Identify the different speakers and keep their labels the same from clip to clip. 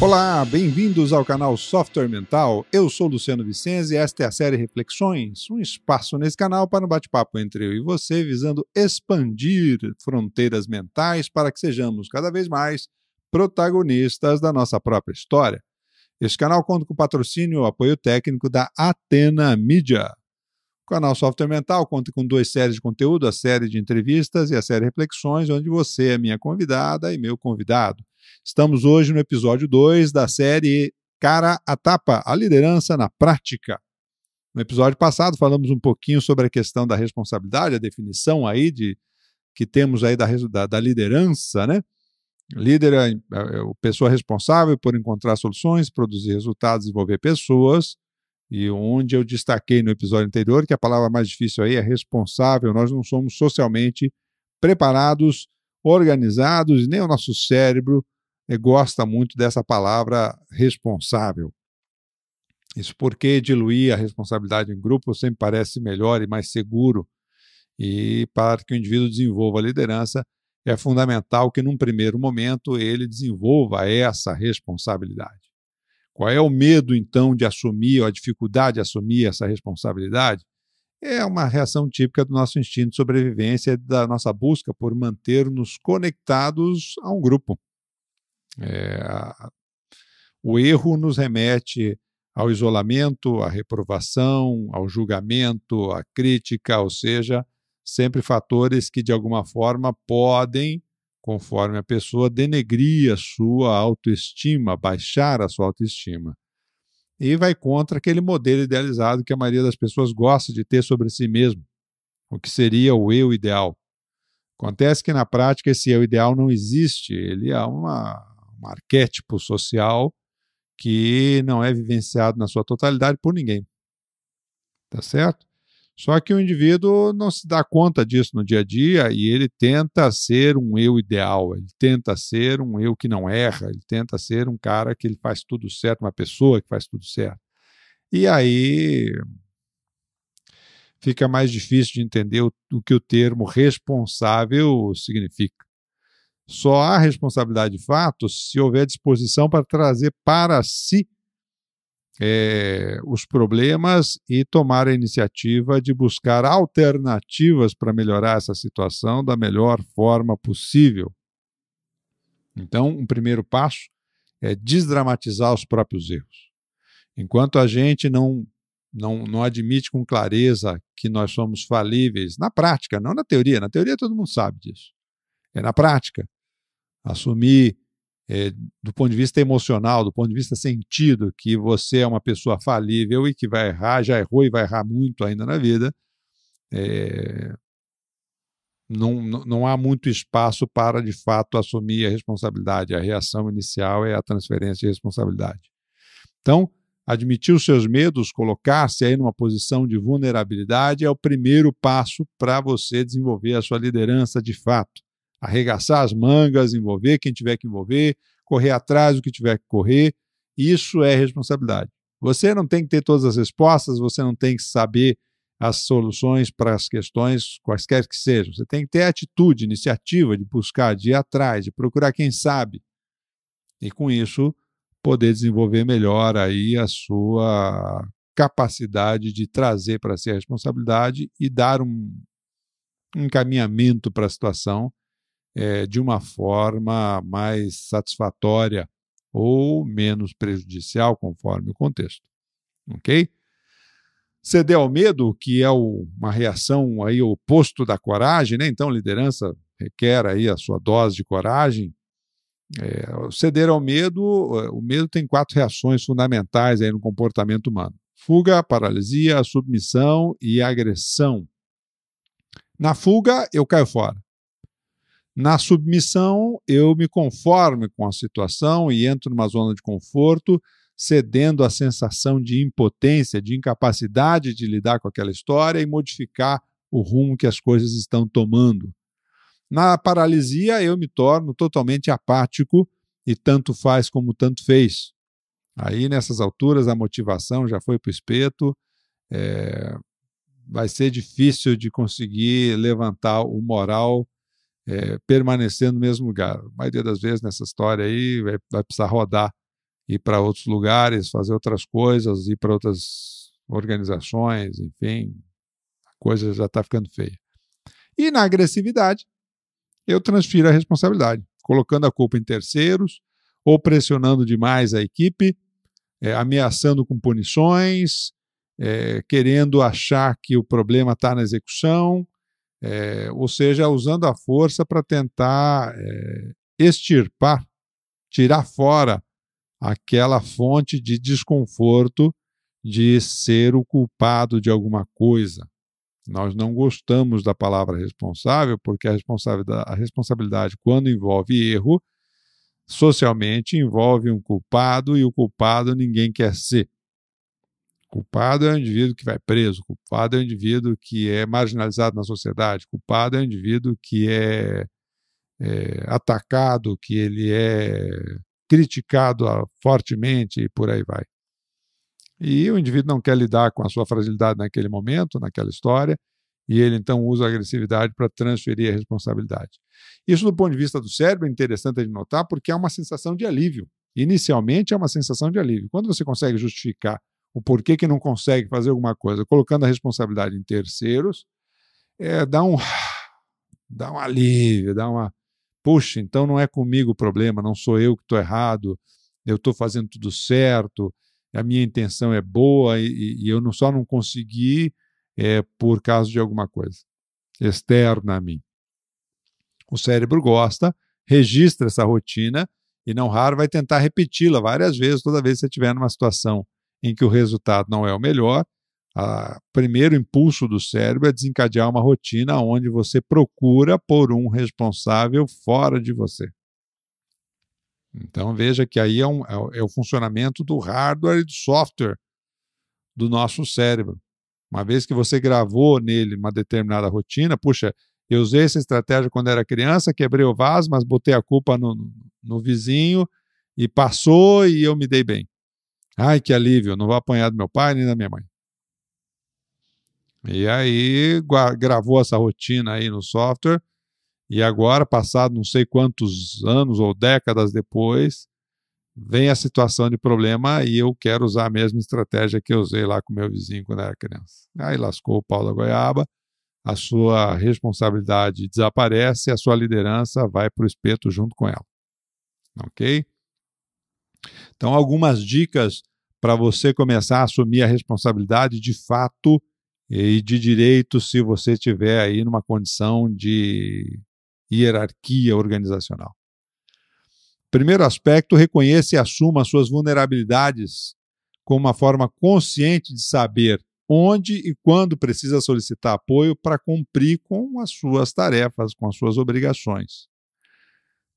Speaker 1: Olá, bem-vindos ao canal Software Mental. Eu sou Luciano Vicenzi e esta é a série Reflexões, um espaço nesse canal para um bate-papo entre eu e você, visando expandir fronteiras mentais para que sejamos cada vez mais protagonistas da nossa própria história. Este canal conta com o patrocínio e o apoio técnico da Atena Mídia. O canal Software Mental conta com 2 séries de conteúdo, a série de entrevistas e a série Reflexões, onde você é minha convidada e meu convidado. Estamos hoje no episódio 2 da série Cara a Tapa, a liderança na prática. No episódio passado falamos um pouquinho sobre a questão da responsabilidade, a definição aí que temos aí da liderança, né? Líder é a pessoa responsável por encontrar soluções, produzir resultados, desenvolver pessoas. E onde eu destaquei no episódio anterior que a palavra mais difícil aí é responsável. Nós não somos socialmente preparados, organizados, nem o nosso cérebro gosta muito dessa palavra responsável. Isso porque diluir a responsabilidade em grupo sempre parece melhor e mais seguro. E para que o indivíduo desenvolva a liderança, é fundamental que num primeiro momento ele desenvolva essa responsabilidade. Qual é o medo, então, de assumir, ou a dificuldade de assumir essa responsabilidade? É uma reação típica do nosso instinto de sobrevivência, da nossa busca por manter-nos conectados a um grupo. O erro nos remete ao isolamento, à reprovação, ao julgamento, à crítica, ou seja, sempre fatores que, de alguma forma, podem, conforme a pessoa, denegrir a sua autoestima, baixar a sua autoestima. E vai contra aquele modelo idealizado que a maioria das pessoas gosta de ter sobre si mesmo, o que seria o eu ideal. Acontece que, na prática, esse eu ideal não existe, ele é um arquétipo social que não é vivenciado na sua totalidade por ninguém. Tá certo? Só que o indivíduo não se dá conta disso no dia a dia e ele tenta ser um eu ideal, ele tenta ser um eu que não erra, ele tenta ser um cara que ele faz tudo certo, uma pessoa que faz tudo certo. E aí fica mais difícil de entender o que o termo responsável significa. Só há responsabilidade de fato se houver disposição para trazer para si os problemas e tomar a iniciativa de buscar alternativas para melhorar essa situação da melhor forma possível. Então, um primeiro passo é desdramatizar os próprios erros. Enquanto a gente não admite com clareza que nós somos falíveis, na prática, não na teoria todo mundo sabe disso, é na prática. Assumir do ponto de vista emocional, do ponto de vista sentido, que você é uma pessoa falível e que vai errar, já errou e vai errar muito ainda na vida, não há muito espaço para, de fato, assumir a responsabilidade. A reação inicial é a transferência de responsabilidade. Então, admitir os seus medos, colocar-se aí numa posição de vulnerabilidade é o primeiro passo para você desenvolver a sua liderança de fato. Arregaçar as mangas, envolver quem tiver que envolver, correr atrás do que tiver que correr, isso é responsabilidade. Você não tem que ter todas as respostas, você não tem que saber as soluções para as questões, quaisquer que sejam. Você tem que ter atitude, iniciativa de buscar, de ir atrás, de procurar quem sabe. E com isso, poder desenvolver melhor aí a sua capacidade de trazer para si a responsabilidade e dar um encaminhamento para a situação de uma forma mais satisfatória ou menos prejudicial, conforme o contexto. Ok? Ceder ao medo, que é uma reação aí oposto da coragem, né? Então, liderança requer aí a sua dose de coragem. Ceder ao medo, o medo tem 4 reações fundamentais aí no comportamento humano: fuga, paralisia, submissão e agressão. Na fuga, eu caio fora. Na submissão, eu me conformo com a situação e entro numa zona de conforto, cedendo à sensação de impotência, de incapacidade de lidar com aquela história e modificar o rumo que as coisas estão tomando. Na paralisia, eu me torno totalmente apático e tanto faz como tanto fez. Aí, nessas alturas, a motivação já foi para o espeto, vai ser difícil de conseguir levantar o moral permanecer no mesmo lugar. A maioria das vezes nessa história aí vai precisar rodar ir para outros lugares, fazer outras coisas, ir para outras organizações, enfim, a coisa já está ficando feia. E na agressividade, eu transfiro a responsabilidade, colocando a culpa em terceiros, ou pressionando demais a equipe, ameaçando com punições, querendo achar que o problema está na execução, ou seja, usando a força para tentar extirpar, tirar fora aquela fonte de desconforto de ser o culpado de alguma coisa. Nós não gostamos da palavra responsável, porque a responsabilidade, quando envolve erro, socialmente envolve um culpado, e o culpado ninguém quer ser. Culpado é o indivíduo que vai preso, culpado é o indivíduo que é marginalizado na sociedade, culpado é o indivíduo que é atacado, que ele é criticado fortemente e por aí vai. E o indivíduo não quer lidar com a sua fragilidade naquele momento, naquela história, e ele então usa a agressividade para transferir a responsabilidade. Isso, do ponto de vista do cérebro, é interessante de notar, porque é uma sensação de alívio. Inicialmente é uma sensação de alívio. Quando você consegue justificar o porquê que não consegue fazer alguma coisa, colocando a responsabilidade em terceiros, dá um alívio, puxa, então não é comigo o problema, não sou eu que estou errado, eu estou fazendo tudo certo, a minha intenção é boa e eu só não consegui por causa de alguma coisa externa a mim. O cérebro gosta, registra essa rotina e não raro vai tentar repeti-la várias vezes, toda vez que você estiver numa situação em que o resultado não é o melhor. O primeiro impulso do cérebro é desencadear uma rotina onde você procura por um responsável fora de você. Então veja que aí é o funcionamento do hardware e do software do nosso cérebro. Uma vez que você gravou nele uma determinada rotina, puxa, eu usei essa estratégia quando era criança, quebrei o vaso, mas botei a culpa no vizinho e passou e eu me dei bem. Ai, que alívio, não vou apanhar do meu pai nem da minha mãe. E aí gravou essa rotina aí no software, e agora, passado não sei quantos anos ou décadas depois, vem a situação de problema e eu quero usar a mesma estratégia que eu usei lá com meu vizinho quando era criança. Aí lascou o pau da goiaba, a sua responsabilidade desaparece e a sua liderança vai para o espeto junto com ela. Ok? Então, algumas dicas para você começar a assumir a responsabilidade de fato e de direito, se você estiver aí numa condição de hierarquia organizacional. Primeiro aspecto, reconheça e assuma as suas vulnerabilidades com uma forma consciente de saber onde e quando precisa solicitar apoio para cumprir com as suas tarefas, com as suas obrigações.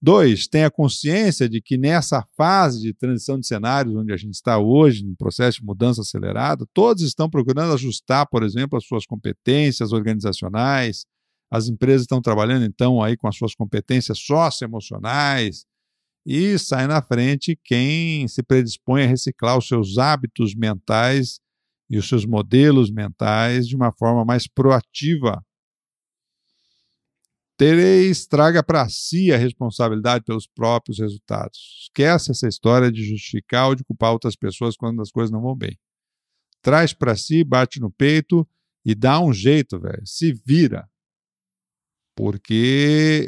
Speaker 1: 2, tenha consciência de que nessa fase de transição de cenários onde a gente está hoje, no processo de mudança acelerada, todos estão procurando ajustar, por exemplo, as suas competências organizacionais. As empresas estão trabalhando, então, aí com as suas competências socioemocionais, e sai na frente quem se predispõe a reciclar os seus hábitos mentais e os seus modelos mentais de uma forma mais proativa. 3, traga para si a responsabilidade pelos próprios resultados. Esquece essa história de justificar ou de culpar outras pessoas quando as coisas não vão bem. Traz para si, bate no peito e dá um jeito, velho. Se vira. Porque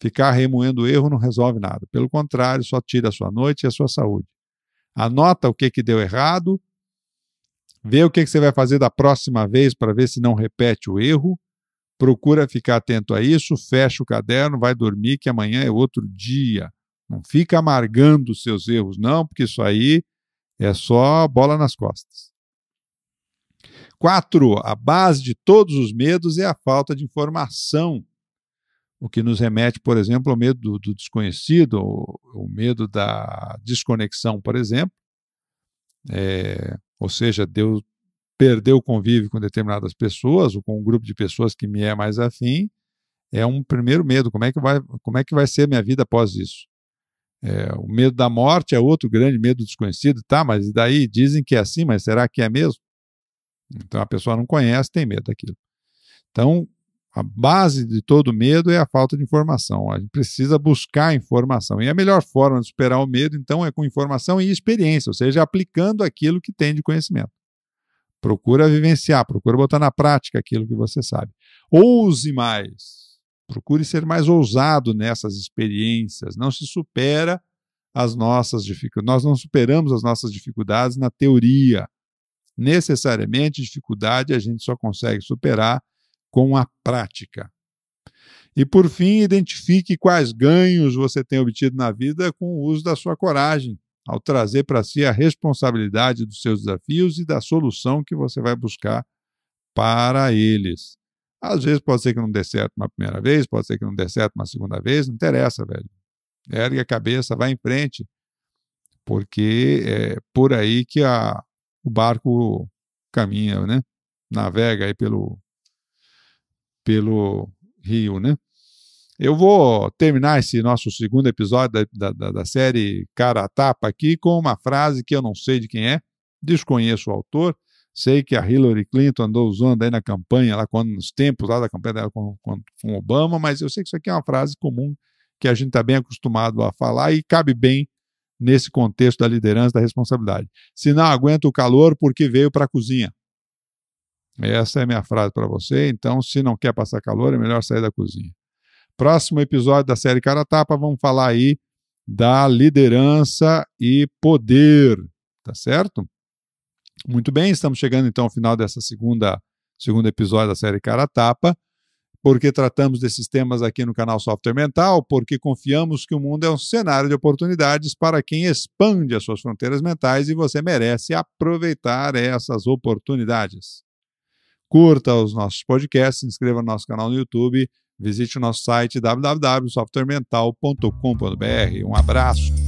Speaker 1: ficar remoendo o erro não resolve nada. Pelo contrário, só tira a sua noite e a sua saúde. Anota o que deu errado, vê o que você vai fazer da próxima vez para ver se não repete o erro. Procura ficar atento a isso, fecha o caderno, vai dormir que amanhã é outro dia. Não fica amargando os seus erros, não, porque isso aí é só bola nas costas. 4, a base de todos os medos é a falta de informação. O que nos remete, por exemplo, ao medo do desconhecido, o medo da desconexão, por exemplo. Ou seja, perder o convívio com determinadas pessoas ou com um grupo de pessoas que me é mais afim, é um primeiro medo. Como é que vai ser a minha vida após isso? O medo da morte é outro grande medo desconhecido, tá? Mas daí dizem que é assim, mas será que é mesmo? Então a pessoa não conhece, tem medo daquilo. Então, A base de todo medo é a falta de informação. A gente precisa buscar informação. E a melhor forma de superar o medo, então, é com informação e experiência, ou seja, aplicando aquilo que tem de conhecimento. Procura vivenciar, procura botar na prática aquilo que você sabe. Ouse mais. Procure ser mais ousado nessas experiências. Não se supera as nossas dificuldades. Nós não superamos as nossas dificuldades na teoria. Necessariamente, dificuldade a gente só consegue superar com a prática. E, por fim, identifique quais ganhos você tem obtido na vida com o uso da sua coragem, ao trazer para si a responsabilidade dos seus desafios e da solução que você vai buscar para eles. Às vezes pode ser que não dê certo uma primeira vez, pode ser que não dê certo uma segunda vez, não interessa, velho. Ergue a cabeça, vai em frente, porque é por aí que o barco caminha, né? Navega aí pelo rio, né? Eu vou terminar esse nosso segundo episódio da série Cara a Tapa aqui com uma frase que eu não sei de quem é, desconheço o autor, sei que a Hillary Clinton andou usando aí na campanha, lá nos tempos lá da campanha dela com o Obama, mas eu sei que isso aqui é uma frase comum que a gente está bem acostumado a falar e cabe bem nesse contexto da liderança, da responsabilidade. Se não aguenta o calor, porque veio para a cozinha. Essa é a minha frase para você, então se não quer passar calor, é melhor sair da cozinha. Próximo episódio da série Cara a Tapa, vamos falar aí da liderança e poder, tá certo? Muito bem, estamos chegando então ao final dessa segundo episódio da série Cara a Tapa, porque tratamos desses temas aqui no canal Software Mental, porque confiamos que o mundo é um cenário de oportunidades para quem expande as suas fronteiras mentais e você merece aproveitar essas oportunidades. Curta os nossos podcasts, se inscreva no nosso canal no YouTube, visite o nosso site www.softwaremental.com.br. Um abraço.